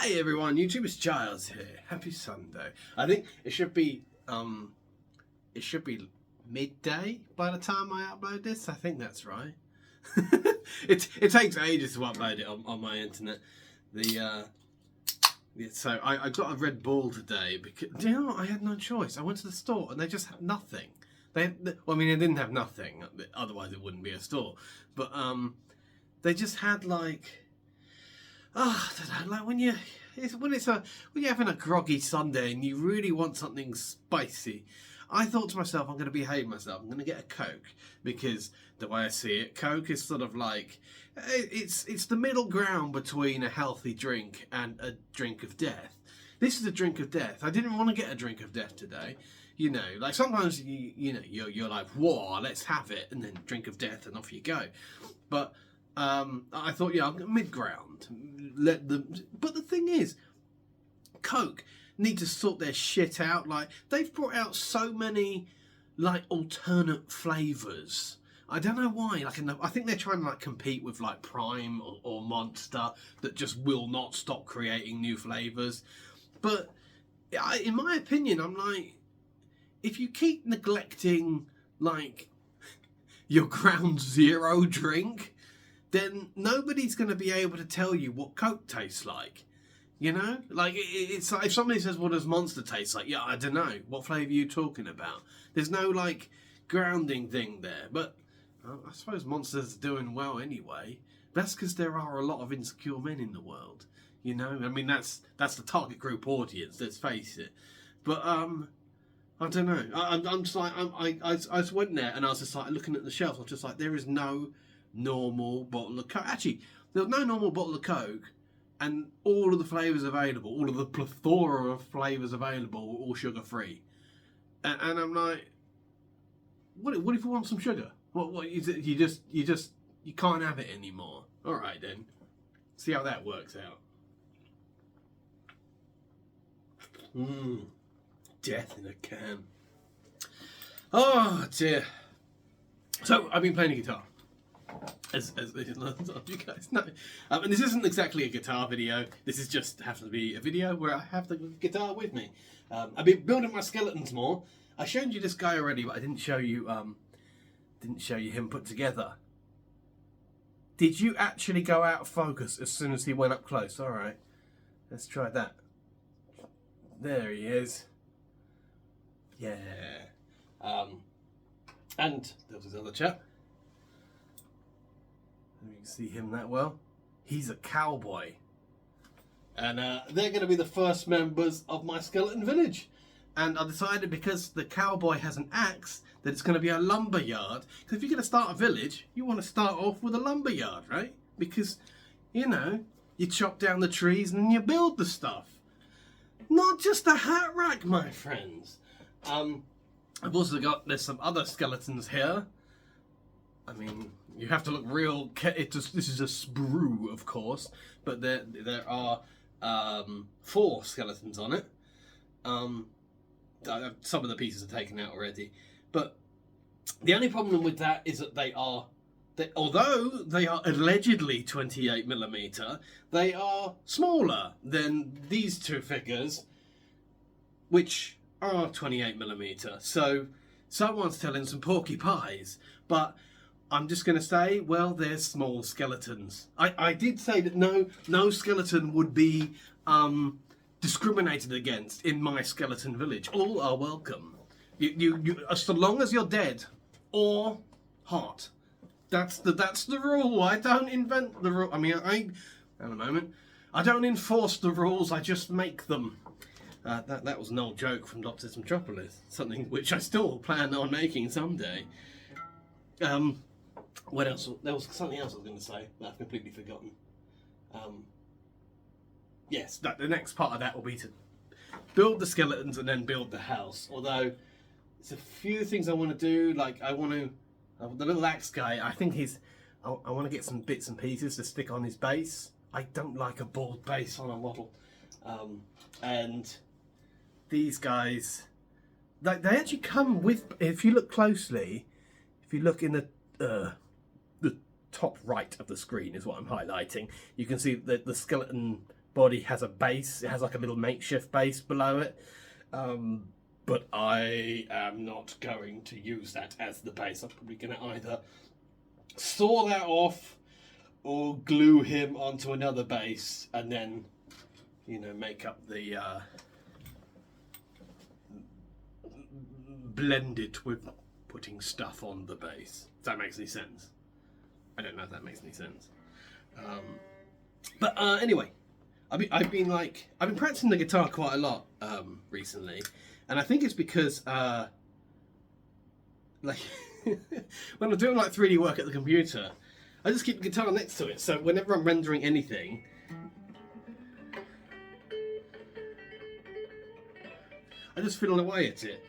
Hi everyone, YouTube, it's Giles here. Happy Sunday. I think it should be midday by the time I upload this. I think that's right. It takes ages to upload it on my internet. So I got a Red Bull today because do you know what? I had no choice. I went to the store and they just had nothing. They didn't have nothing, otherwise it wouldn't be a store. But they just had like. I don't know, like when you're having a groggy Sunday and you really want something spicy. I thought to myself, I'm going to behave myself. I'm going to get a Coke because the way I see it, Coke is sort of like it's the middle ground between a healthy drink and a drink of death. This is a drink of death. I didn't want to get a drink of death today. You know, like sometimes you're like, whoa, let's have it, and then drink of death, and off you go. But I thought, yeah, I'm mid-ground. But the thing is, Coke need to sort their shit out. Like, they've brought out so many, like, alternate flavours. I don't know why. Like, I think they're trying to, like, compete with, like, Prime or Monster that just will not stop creating new flavours. But, in my opinion, I'm like, if you keep neglecting, like, your ground zero drink, then nobody's going to be able to tell you what Coke tastes like. You know? Like, it's like if somebody says, what does Monster taste like? Yeah, I don't know. What flavour are you talking about? There's no, like, grounding thing there. But I suppose Monster's doing well anyway. That's because there are a lot of insecure men in the world. You know? I mean, that's the target group audience, let's face it. But, I don't know. I'm just like, I just went there and I was just like, looking at the shelf, I was just like, there is no normal bottle of Coke. Actually, there's no normal bottle of Coke, and all of the flavours available, all of the plethora of flavours available, were all sugar free. And I'm like, what if you want some sugar? What is it? You can't have it anymore. All right then, see how that works out. Death in a can. Oh dear. So I've been playing the guitar. As you guys know. And this isn't exactly a guitar video. This is just happens to be a video where I have the guitar with me. I've been building my skeletons more. I showed you this guy already, but I didn't show you him put together. Did you actually go out of focus as soon as he went up close? Alright. Let's try that. There he is. Yeah. And there was this other chap. You can see him that well. He's a cowboy. And they're going to be the first members of my skeleton village. And I decided because the cowboy has an axe that it's going to be a lumber yard. Because if you're going to start a village, you want to start off with a lumber yard, right? Because, you know, you chop down the trees and you build the stuff. Not just a hat rack, my friends. I've also got, there's some other skeletons here. I mean, you have to look real. This is a sprue, of course, but there are 4 skeletons on it. Some of the pieces are taken out already, but the only problem with that is that although they are allegedly 28mm, they are smaller than these 2 figures, which are 28mm. So someone's telling some porky pies, but I'm just going to say, well, they're small skeletons. I did say that no skeleton would be discriminated against in my skeleton village. All are welcome. You so long as you're dead or hot. That's the rule. I don't invent the rule. I mean, at the moment, I don't enforce the rules. I just make them. That was an old joke from Dr. Metropolis. Something which I still plan on making someday. What else? There was something else I was going to say that I've completely forgotten. Yes, the next part of that will be to build the skeletons and then build the house. Although, there's a few things I want to do. Like, I want to... the little axe guy, I think I want to get some bits and pieces to stick on his base. I don't like a bald base on a model. And these guys... they actually come with... If you look closely, if you look in the top right of the screen is what I'm highlighting, you can see that the skeleton body has a bass. It has like a little makeshift bass below it. But I am not going to use that as the bass. I'm probably going to either saw that off or glue him onto another bass and then, you know, make up the blend it with putting stuff on the bass. If that makes any sense. I don't know if that makes any sense. But anyway, I've been practicing the guitar quite a lot recently, and I think it's because like when I'm doing like 3D work at the computer, I just keep the guitar next to it. So whenever I'm rendering anything, I just fiddle away at it.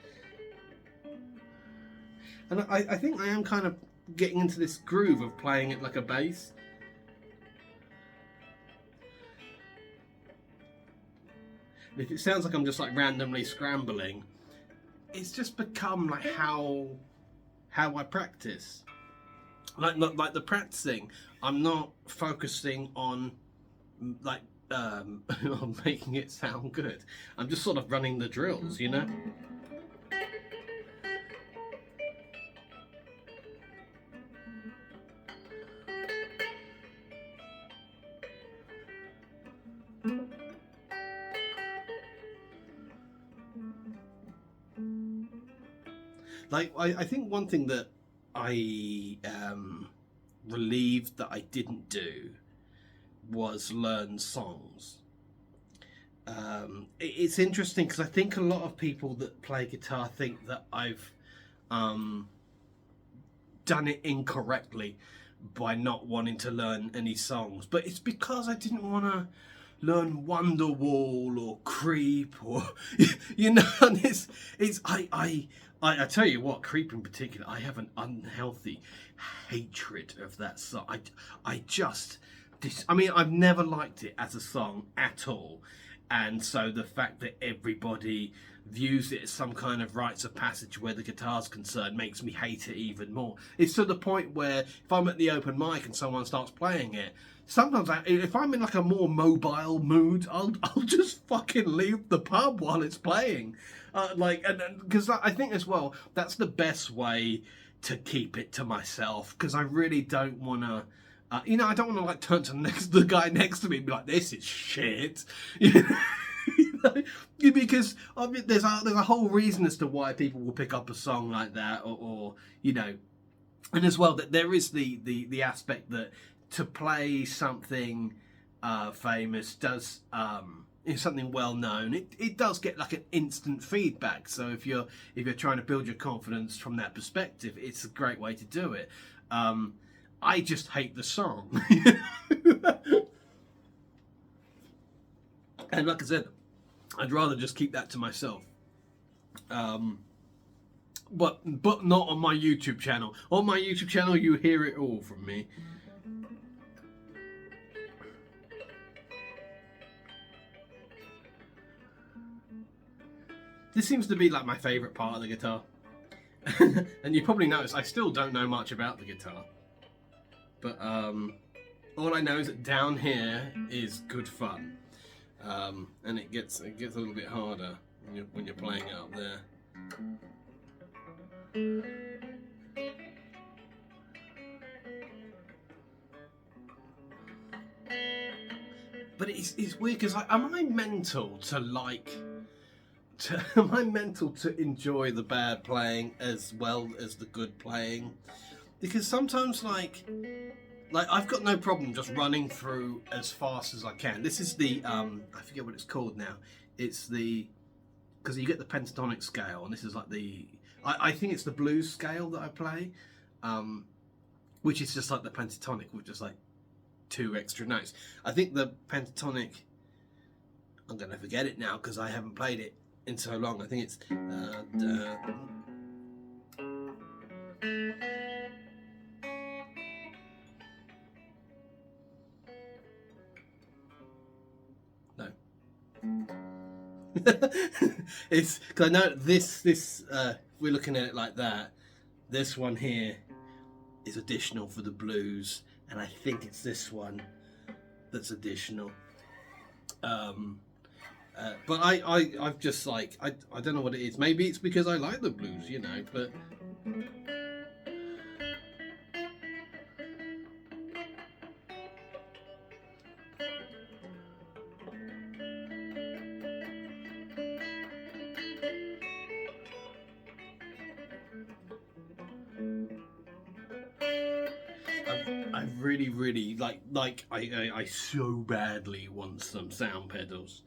And I think I am kind of getting into this groove of playing it like a bass. And if it sounds like I'm just like randomly scrambling, it's just become like how I practice. Like the practicing, I'm not focusing on like on making it sound good. I'm just sort of running the drills, you know. Like, I think one thing that I relieved that I didn't do was learn songs. It's interesting because I think a lot of people that play guitar think that I've done it incorrectly by not wanting to learn any songs, but it's because I didn't want to learn Wonderwall or Creep or you know. And I tell you what, Creep in particular, I have an unhealthy hatred of that song. I mean, I've never liked it as a song at all. And so the fact that everybody views it as some kind of rites of passage where the guitar's concerned makes me hate it even more. It's to the point where if I'm at the open mic and someone starts playing it, sometimes if I'm in like a more mobile mood, I'll just fucking leave the pub while it's playing. Because I think as well, that's the best way to keep it to myself, because I really don't want to, you know, I don't want to like turn to the guy next to me and be like, this is shit. You know? Because I mean, there's a whole reason as to why people will pick up a song like that, or you know, and as well that there is the aspect that to play something famous does is something well known, it does get like an instant feedback. So if you're trying to build your confidence from that perspective, it's a great way to do it. I just hate the song. And like I said, I'd rather just keep that to myself. But not on my YouTube channel. On my YouTube channel, you hear it all from me. This seems to be like my favourite part of the guitar. And you probably noticed I still don't know much about the guitar. But all I know is that down here is good fun. And it gets a little bit harder when you're playing it up there. But it's weird because am I mental to like... am I mental to enjoy the bad playing as well as the good playing? Because sometimes like I've got no problem just running through as fast as I can. This is the I forget what it's called now. It's the, because you get the pentatonic scale, and this is like the I think it's the blues scale that I play, which is just like the pentatonic with just like 2 extra notes. I think the pentatonic, I'm gonna forget it now because I haven't played it in so long. I think it's no. It's because I know this if we're looking at it like that, this one here is additional for the blues, and I think it's this one that's additional. But I've just like, I don't know what it is. Maybe it's because I like the blues, you know, but... I really I so badly want some sound pedals,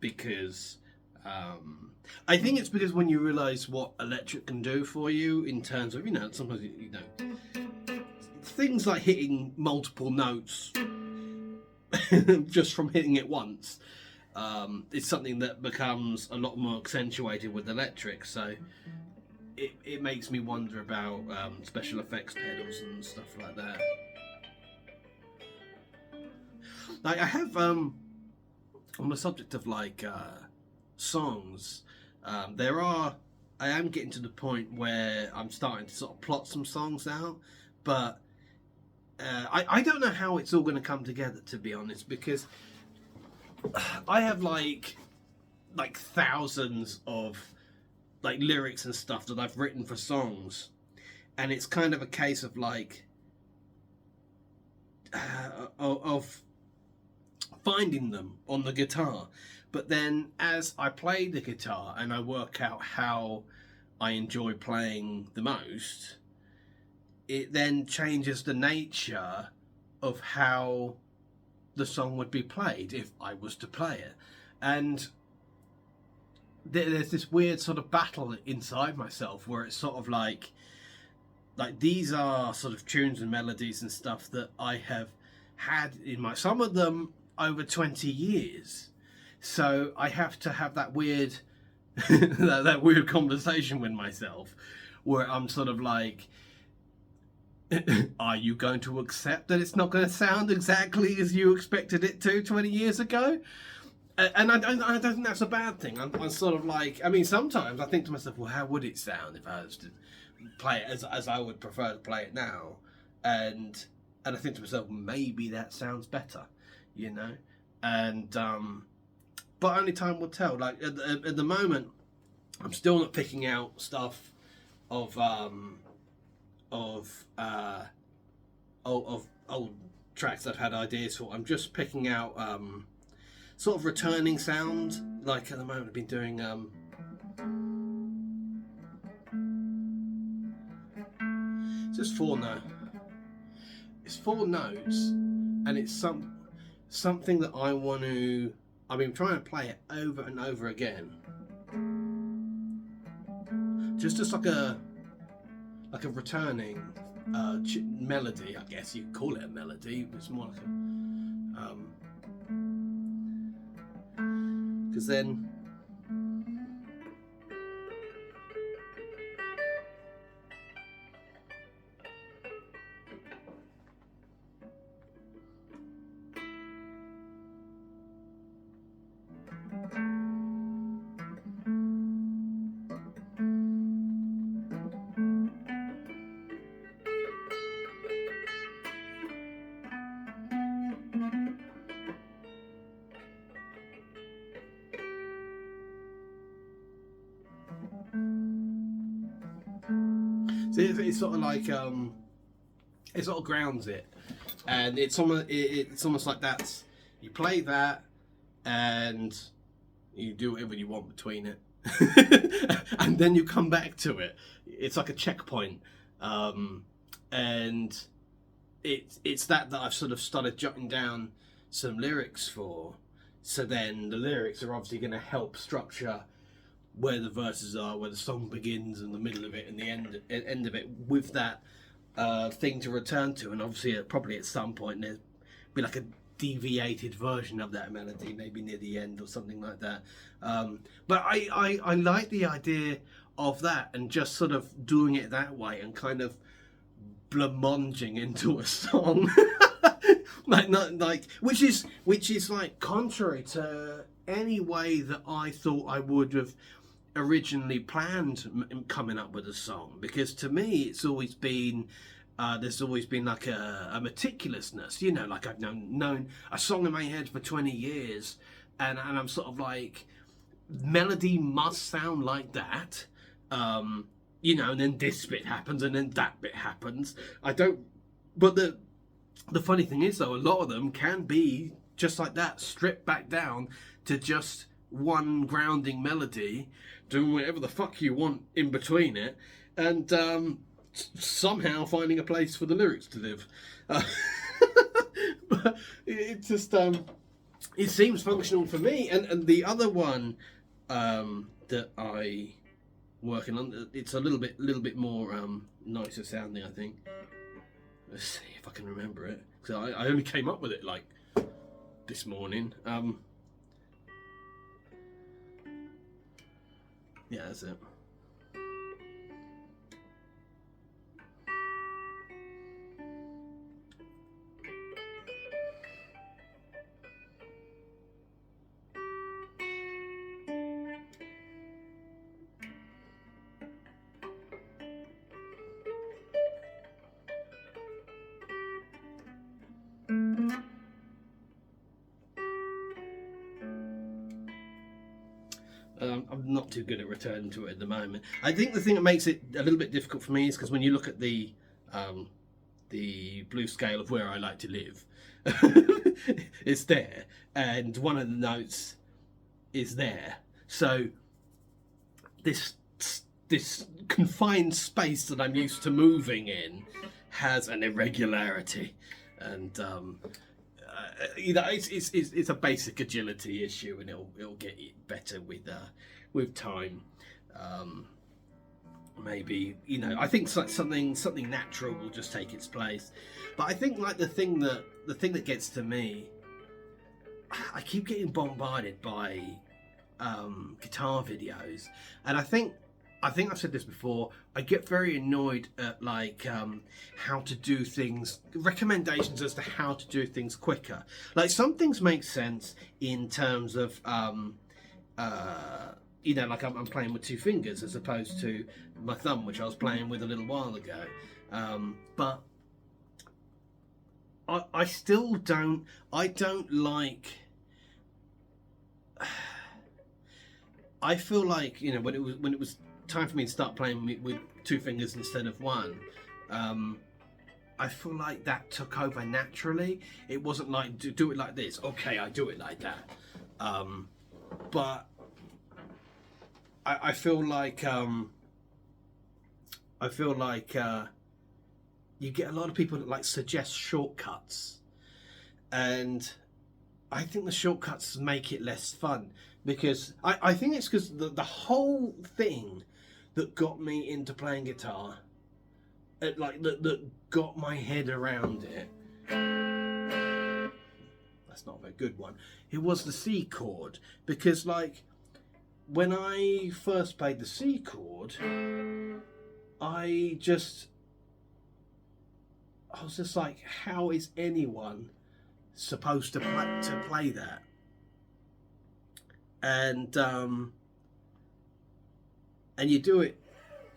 because I think it's because when you realise what electric can do for you in terms of, you know, sometimes, you know, things like hitting multiple notes just from hitting it once, it's something that becomes a lot more accentuated with electric. So it makes me wonder about special effects pedals and stuff like that. Like I have, on the subject of like songs, I am getting to the point where I'm starting to sort of plot some songs out, but I don't know how it's all going to come together, to be honest, because I have like thousands of like lyrics and stuff that I've written for songs, and it's kind of a case of like of finding them on the guitar. But then as I play the guitar and I work out how I enjoy playing the most, it then changes the nature of how the song would be played if I was to play it. And there's this weird sort of battle inside myself where it's sort of like these are sort of tunes and melodies and stuff that I have had in my, some of them over 20 years. So I have to have that weird that weird conversation with myself where I'm sort of like, are you going to accept that it's not going to sound exactly as you expected it to 20 years ago? And I don't think that's a bad thing. I'm sort of like, I mean, sometimes I think to myself, well, how would it sound if I was to play it as I would prefer to play it now? And I think to myself, maybe that sounds better, you know? And but only time will tell. Like at the moment, I'm still not picking out stuff of old tracks I've had ideas for. I'm just picking out sort of returning sound. Like at the moment I've been doing it's just four notes. It's four notes, and it's something that I've been trying to play it over and over again. Just like a returning melody, I guess you could call it a melody. It's more like a because then it's sort of like it sort of grounds it, and it's almost like that's, you play that and you do whatever you want between it and then you come back to it. It's like a checkpoint, and it's that I've sort of started jotting down some lyrics for, so then the lyrics are obviously going to help structure where the verses are, where the song begins and the middle of it and the end of it, with that thing to return to. And obviously probably at some point there'll be like a deviated version of that melody, maybe near the end or something like that. But I like the idea of that, and just sort of doing it that way and kind of blancmanging into a song. Which is like contrary to any way that I thought I would have originally planned coming up with a song, because to me it's always been there's always been like a meticulousness, you know, like I've known a song in my head for 20 years, and I'm sort of like, melody must sound like that, you know, and then this bit happens and then that bit happens. But the funny thing is though, a lot of them can be just like that, stripped back down to just one grounding melody, doing whatever the fuck you want in between it, and somehow finding a place for the lyrics to live. But it just it seems functional for me. And the other one that I working on, it's a little bit more nicer sounding, I think. Let's see if I can remember it, because I only came up with it like this morning. Yeah, that's it. I'm not too good at returning to it at the moment. I think the thing that makes it a little bit difficult for me is because when you look at the blues scale of where I like to live, it's there, and one of the notes is there. So this confined space that I'm used to moving in has an irregularity, and you know, it's a basic agility issue, and it'll get better with time. Maybe, you know, I think something natural will just take its place. But I think like the thing that gets to me, I keep getting bombarded by guitar videos, and I think I've said this before, I get very annoyed at like how to do things, recommendations as to how to do things quicker. Like some things make sense in terms of you know, like I'm playing with two fingers as opposed to my thumb, which I was playing with a little while ago. But I still don't like. I feel like, you know, when it was time for me to start playing with two fingers instead of one, I feel like that took over naturally. It wasn't like, do it like this, okay, I do it like that. But I feel like you get a lot of people that like suggest shortcuts, and I think the shortcuts make it less fun, because I think it's because the whole thing that got me into playing guitar, that got my head around it, that's not a very good one, it was the C chord. Because like when I first played the C chord, I was just like, how is anyone supposed to play that? And you do it,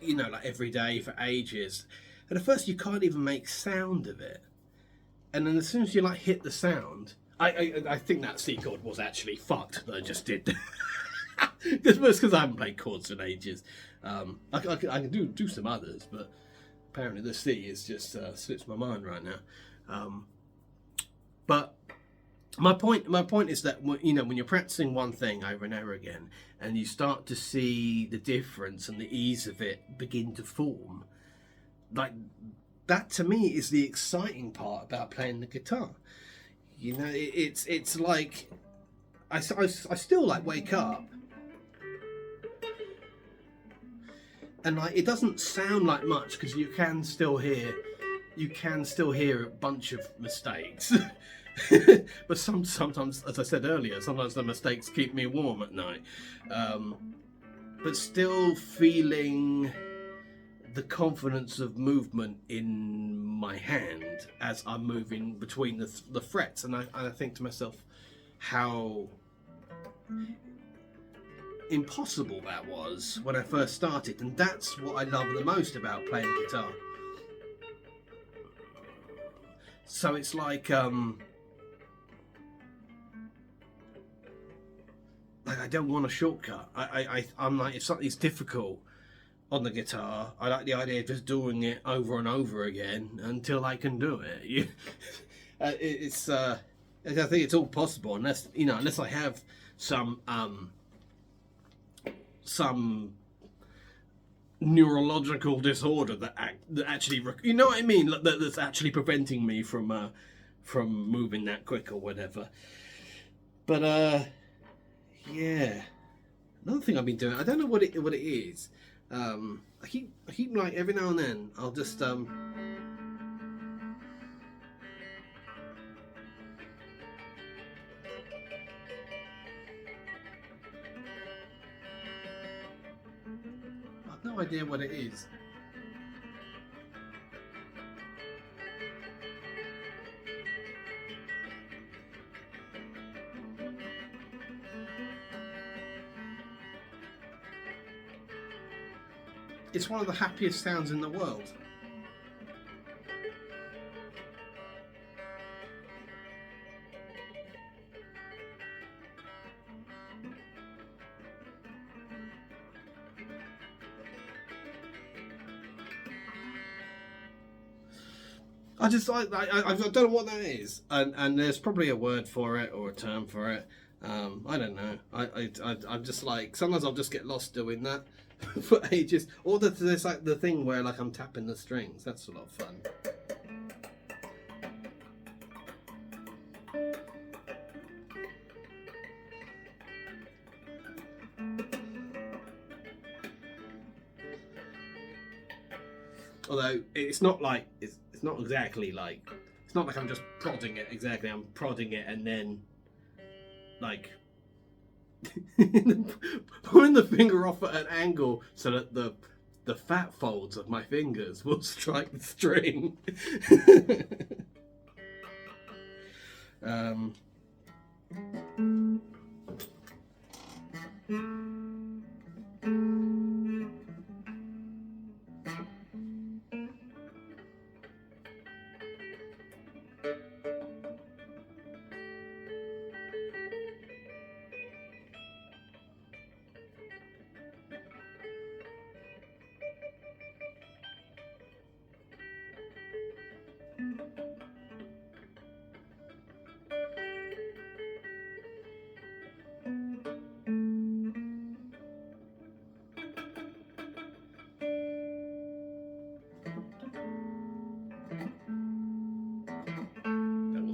you know, like every day for ages, and at first you can't even make sound of it, and then as soon as you like hit the sound, I think that C chord was actually fucked that I just did. Because I haven't played chords in ages. I can do some others, but apparently the C is just slips my mind right now. But my point is that, you know, when you're practicing one thing over and over again, and you start to see the difference and the ease of it begin to form, like that to me is the exciting part about playing the guitar. You know, it's like I still like wake up, and like it doesn't sound like much because you can still hear a bunch of mistakes. But sometimes, as I said earlier, sometimes the mistakes keep me warm at night. But still feeling the confidence of movement in my hand as I'm moving between the frets, and I think to myself how impossible that was when I first started, and that's what I love the most about playing guitar. So it's like I don't want a shortcut. I'm like, if something's difficult on the guitar, I like the idea of just doing it over and over again until I can do it. I think it's all possible unless I have some neurological disorder that actually, you know what I mean, that's actually preventing me from moving that quick or whatever. But yeah, another thing I've been doing, I don't know what it is. I keep like every now and then I'll just I've no idea what it is. It's one of the happiest sounds in the world. I don't know what that is, and there's probably a word for it or a term for it. I don't know. I'm just like, sometimes I'll just get lost doing that for ages. Or there's like the thing where like I'm tapping the strings. That's a lot of fun. Although it's not like it's not exactly like, it's not like I'm just prodding it exactly. I'm prodding it and then like pulling the finger off at an angle so that the fat folds of my fingers will strike the string.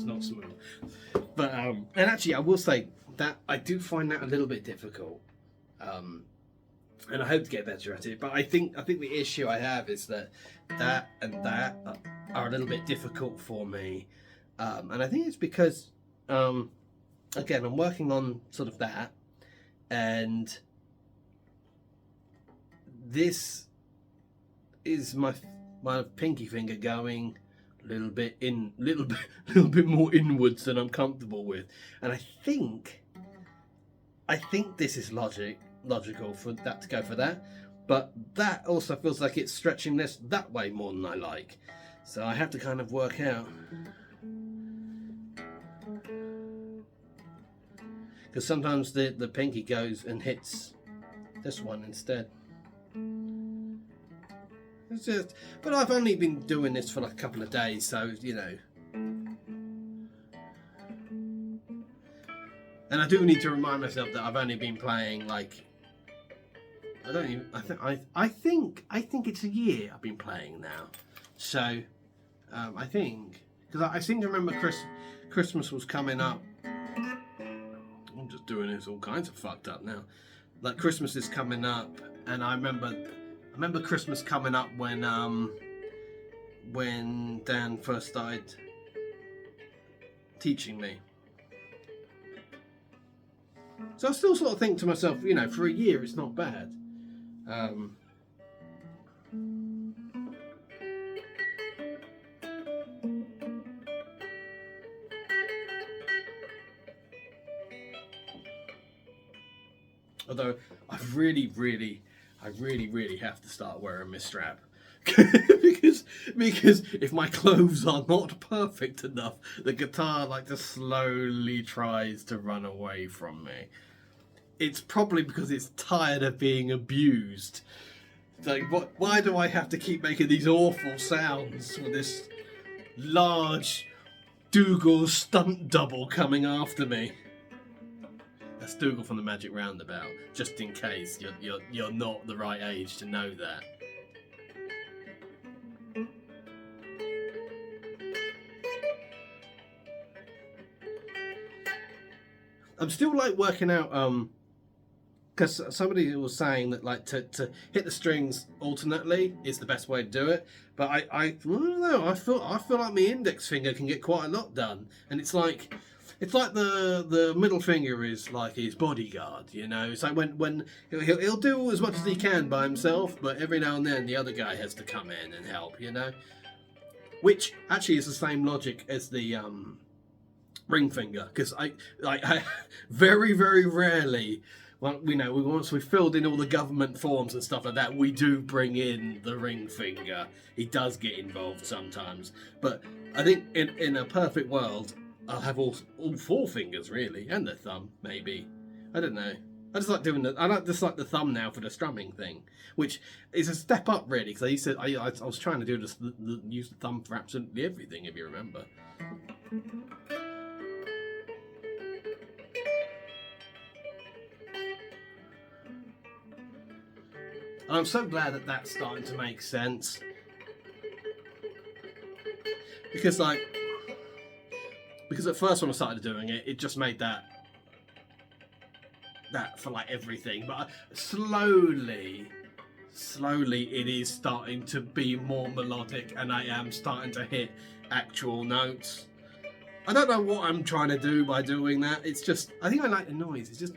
Not smooth, but and actually I will say that I do find that a little bit difficult, and I hope to get better at it. But I think the issue I have is that and that are a little bit difficult for me, and I think it's because again I'm working on sort of that, and this is my pinky finger going a little bit more inwards than I'm comfortable with, and I think this is logical for that to go for that, but that also feels like it's stretching this that way more than I like, so I have to kind of work out, because sometimes the pinky goes and hits this one instead. It's just, but I've only been doing this for like a couple of days, so you know. And I do need to remind myself that I've only been playing like, I think it's a year I've been playing now. So I think, because I seem to remember Christmas was coming up. I'm just doing this all kinds of fucked up now. Like Christmas is coming up, and I remember Christmas coming up when Dan first started teaching me. So I still sort of think to myself, you know, for a year it's not bad. Although I really have to start wearing my strap, because if my clothes are not perfect enough, the guitar like just slowly tries to run away from me. It's probably because it's tired of being abused. It's like, why do I have to keep making these awful sounds with this large Dougal stunt double coming after me? That's Dougal from the Magic Roundabout, just in case you're not the right age to know that. I'm still like working out because somebody was saying that like to hit the strings alternately is the best way to do it, but I don't know. I feel like my index finger can get quite a lot done, and it's like the middle finger is like his bodyguard, you know. It's like when he'll do as much as he can by himself, but every now and then the other guy has to come in and help, you know. Which actually is the same logic as the ring finger, because I very rarely, well, we know once we've filled in all the government forms and stuff like that, we do bring in the ring finger. He does get involved sometimes, but I think in a perfect world I'll have all four fingers really, and the thumb maybe. I don't know. I just like doing the thumb now for the strumming thing, which is a step up really, because I was trying to do this use the thumb for absolutely everything, if you remember. And I'm so glad that that's starting to make sense. Because at first when I started doing it, it just made that for like everything. But slowly it is starting to be more melodic, and I am starting to hit actual notes. I don't know what I'm trying to do by doing that. It's just, I think I like the noise. It's just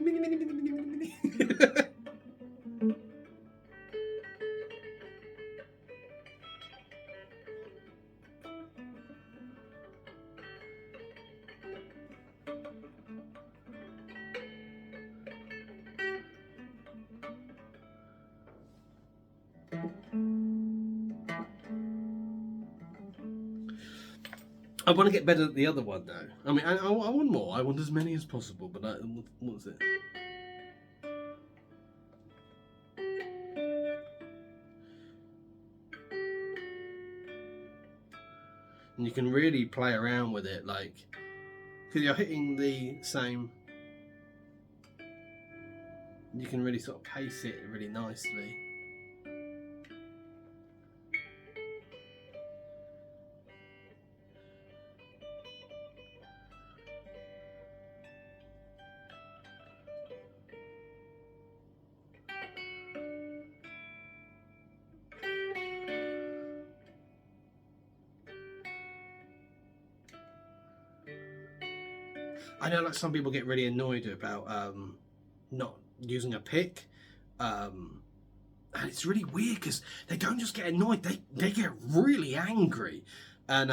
I want to get better at the other one though. I mean, I want more. I want as many as possible. But what's it? And you can really play around with it, like, because you're hitting the same. You can really sort of pace it really nicely. I know like some people get really annoyed about not using a pick, and it's really weird because they don't just get annoyed; they get really angry, and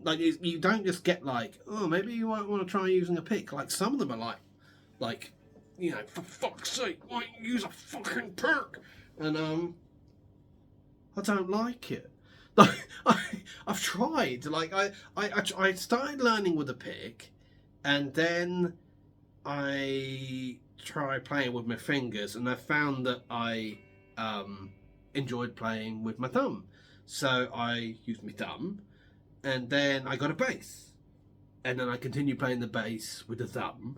like you don't just get like, oh, maybe you might want to try using a pick. Like some of them are like, you know, for fuck's sake, why don't you use a fucking pick? And I don't like it. Like I've tried. Like I started learning with a pick. And then I tried playing with my fingers, and I found that I enjoyed playing with my thumb. So I used my thumb, and then I got a bass. And then I continued playing the bass with the thumb.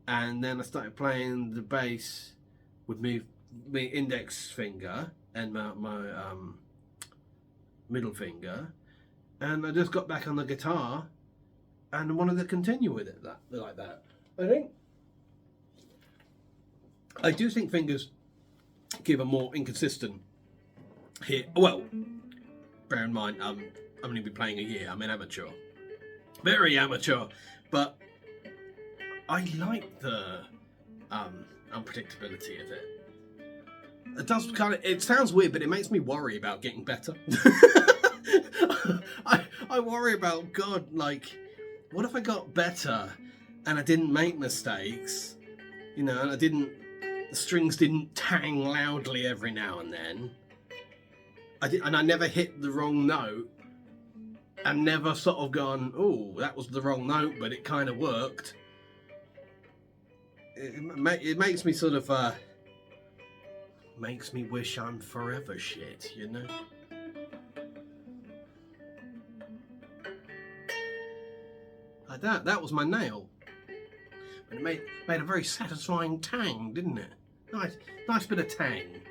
And then I started playing the bass with my index finger and my middle finger. And I just got back on the guitar and wanted to continue with it like that. I do think fingers give a more inconsistent hit. Well, bear in mind, I've only been playing a year. I'm an amateur, very amateur, but I like the unpredictability of it. It does it sounds weird, but it makes me worry about getting better. I worry about, God, like, what if I got better and I didn't make mistakes, you know, and the strings didn't tang loudly every now and then? I never hit the wrong note, and never sort of gone, oh, that was the wrong note, but it kind of worked. It makes me sort of makes me wish I'm forever shit, you know. Like that was my nail. And it made a very satisfying tang, didn't it? Nice bit of tang.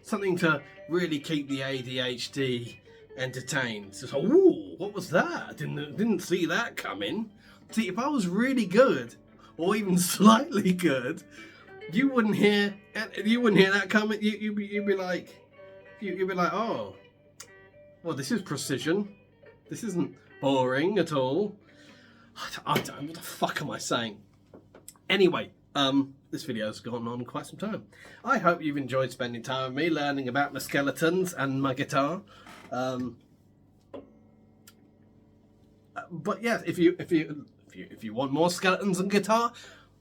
Something to really keep the ADHD entertained. So, ooh, what was that? Didn't see that coming. See, if I was really good, or even slightly good, you wouldn't hear that coming. You'd be like, oh, well, this is precision. This isn't boring at all. I don't. What the fuck am I saying? Anyway, this video's gone on quite some time. I hope you've enjoyed spending time with me, learning about my skeletons and my guitar. But yeah, if you want more skeletons and guitar,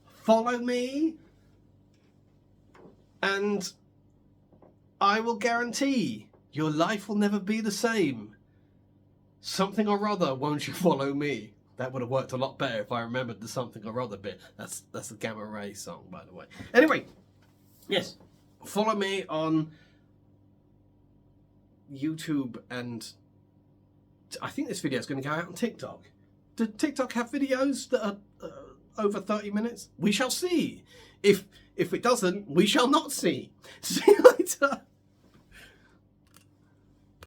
follow me, and I will guarantee your life will never be the same. Something or other, won't you follow me? That would have worked a lot better if I remembered the something or other bit. That's a Gamma Ray song, by the way. Anyway, yes, follow me on YouTube, and I think this video is going to go out on TikTok. Did TikTok have videos that are over 30 minutes? We shall see. If it doesn't, we shall not see. See you later.